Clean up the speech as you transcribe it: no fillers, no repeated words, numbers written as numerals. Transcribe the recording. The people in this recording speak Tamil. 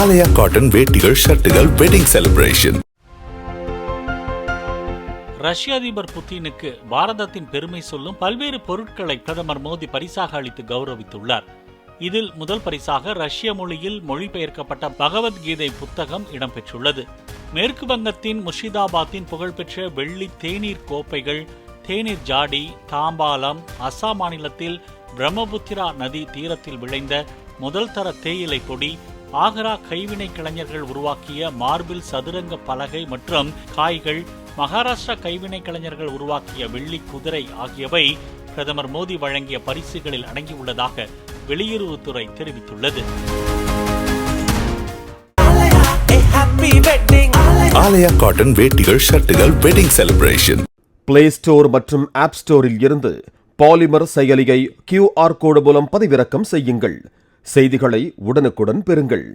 ஆலயா காட்டன் வேட்டிகள், ஷர்ட்டுகள், வெட்டிங் செலிப்ரேஷன். ரஷ்ய அதிபர் புதினுக்கு பாரதத்தின் பெருமை சொல்லும் பல்வேறு பொருட்களை பிரதமர் மோடி பரிசாக அளித்து கௌரவித்துள்ளார். இதில் முதல் பரிசாக ரஷ்ய மொழியில் மொழிபெயர்க்கப்பட்ட பகவத்கீதை புத்தகம் இடம்பெற்றுள்ளது. மேற்கு வங்கத்தின் முர்ஷிதாபாத்தின் புகழ்பெற்ற வெள்ளி தேநீர் கோப்பைகள், தேநீர் ஜாடி, தாம்பாலம், அசாம் மாநிலத்தில் பிரம்மபுத்திரா நதி தீரத்தில் விளைந்த முதல் தர தேயிலை பொடி, ஆக்ரா கைவினை கலைஞர்கள் உருவாக்கிய மார்பிள் சதுரங்க பலகை மற்றும் காய்கள், மகாராஷ்டிரா கைவினை கலைஞர்கள் உருவாக்கிய வெள்ளி குதிரை ஆகியவை பிரதமர் மோடி வழங்கிய பரிசுகளில் அடங்கியுள்ளதாக வெளியுறவுத்துறை தெரிவித்துள்ளது. ஆலயா காட்டன் வேட்டிகள், ஷர்ட்டுகள், வெட்டிங் செலிப்ரேஷன். பிளே ஸ்டோர் மற்றும் ஆப் ஸ்டோரில் இருந்து பாலிமர் செயலியை QR கோடு மூலம் பதிவிறக்கம் செய்யுங்கள். செய்திகளை உடனுக்குடன் பெறுங்கள்.